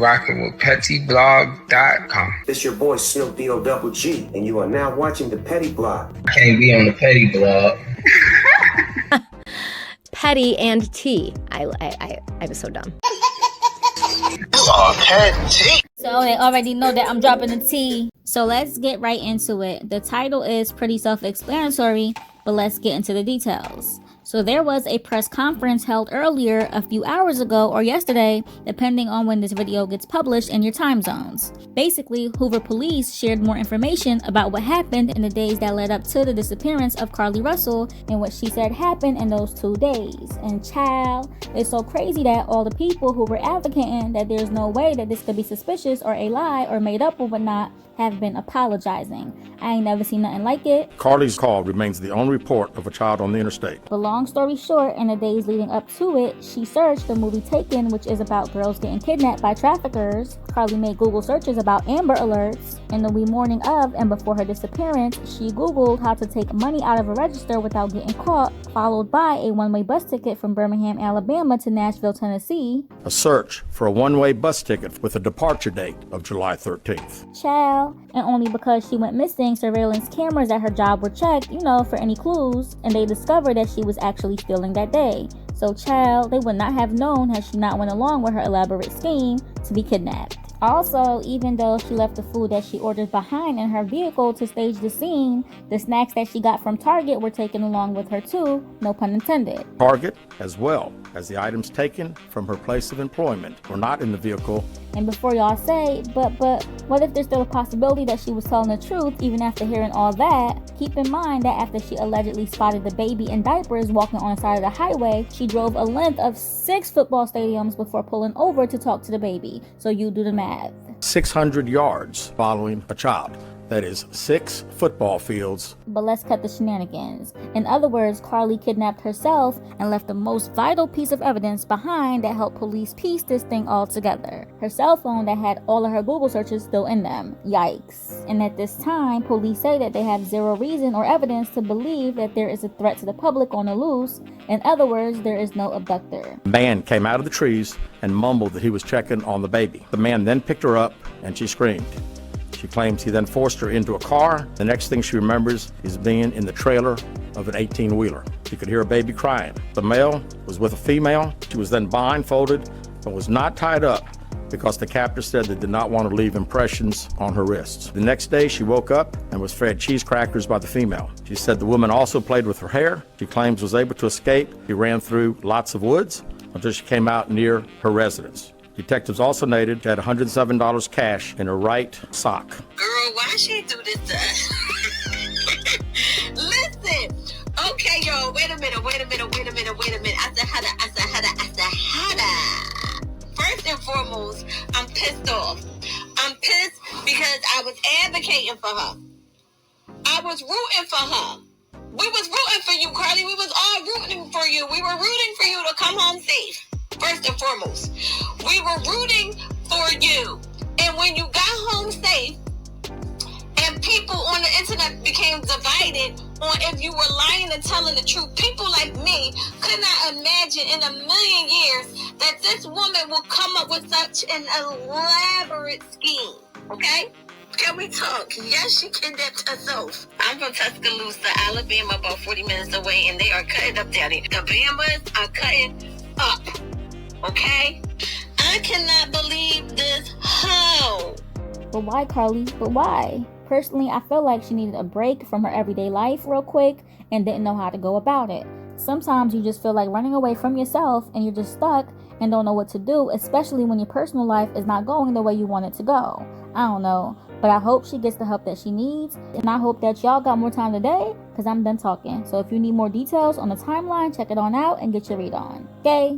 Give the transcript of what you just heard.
rocking with pettyblog.com. It's your boy Snoop D-O-double-G, and you are now watching the Petty Blog. I can't be on the Petty Blog. Petty and T. I was so dumb. Oh, petty. So they already know that I'm dropping the T. So let's get right into it. The title is pretty self-explanatory, but let's get into the details. So there was a press conference held earlier a few hours ago or yesterday, depending on when this video gets published in your time zones. Basically, Hoover police shared more information about what happened in the days that led up to the disappearance of Carlee Russell and what she said happened in those 2 days. And child, it's so crazy that all the people who were advocating that there's no way that this could be suspicious or a lie or made up or whatnot have been apologizing. I ain't never seen nothing like it. Carlee's call remains the only report of a child on the interstate. But long story short, in the days leading up to it, she searched the movie Taken, which is about girls getting kidnapped by traffickers. Carlee made Google searches about Amber Alerts. In the wee morning of and before her disappearance, she Googled how to take money out of a register without getting caught, followed by a one-way bus ticket from Birmingham, Alabama to Nashville, Tennessee. A search for a one-way bus ticket with a departure date of July 13th. Child. And only because she went missing, surveillance cameras at her job were checked, for any clues, and they discovered that she was actually stealing that day. So child, they would not have known had she not went along with her elaborate scheme to be kidnapped. Also, even though she left the food that she ordered behind in her vehicle to stage the scene, the snacks that she got from Target were taken along with her too, no pun intended. Target, as well as the items taken from her place of employment, were not in the vehicle. And before y'all say, but what if there's still a possibility that she was telling the truth even after hearing all that? Keep in mind that after she allegedly spotted the baby in diapers walking on the side of the highway, she drove a length of 6 football stadiums before pulling over to talk to the baby. So you do the math. 600 yards following a child. That is 6 football fields. But let's cut the shenanigans. In other words, Carlee kidnapped herself and left the most vital piece of evidence behind that helped police piece this thing all together. Her cell phone that had all of her Google searches still in them. Yikes. And at this time, police say that they have zero reason or evidence to believe that there is a threat to the public on the loose. In other words, there is no abductor. A man came out of the trees and mumbled that he was checking on the baby. The man then picked her up and she screamed. She claims he then forced her into a car. The next thing she remembers is being in the trailer of an 18-wheeler. She could hear a baby crying. The male was with a female. She was then blindfolded, but was not tied up because the captor said they did not want to leave impressions on her wrists. The next day, she woke up and was fed cheese crackers by the female. She said the woman also played with her hair. She claims was able to escape. She ran through lots of woods until she came out near her residence. Detectives also noted she had $107 cash in her right sock. Girl, why she do this to us? Listen. Okay, y'all, wait a minute. I said, hada. First and foremost, I'm pissed off. I'm pissed because I was advocating for her. I was rooting for her. We was rooting for you, Carlee. We was all rooting for you. We were rooting for you to come home safe. First and foremost, we were rooting for you. And when you got home safe, and people on the internet became divided on if you were lying and telling the truth, people like me could not imagine in a million years that this woman will come up with such an elaborate scheme. Okay? Can we talk? Yes, she kidnapped herself. I'm from Tuscaloosa, Alabama, about 40 minutes away, and they are cutting up down here. The Bamas are cutting up. Okay? I cannot believe this. How? But why, Carlee? But why? Personally, I feel like she needed a break from her everyday life real quick and didn't know how to go about it. Sometimes you just feel like running away from yourself and you're just stuck and don't know what to do, especially when your personal life is not going the way you want it to go. I don't know, but I hope she gets the help that she needs, and I hope that y'all got more time today because I'm done talking. So if you need more details on the timeline, check it on out and get your read on. Okay?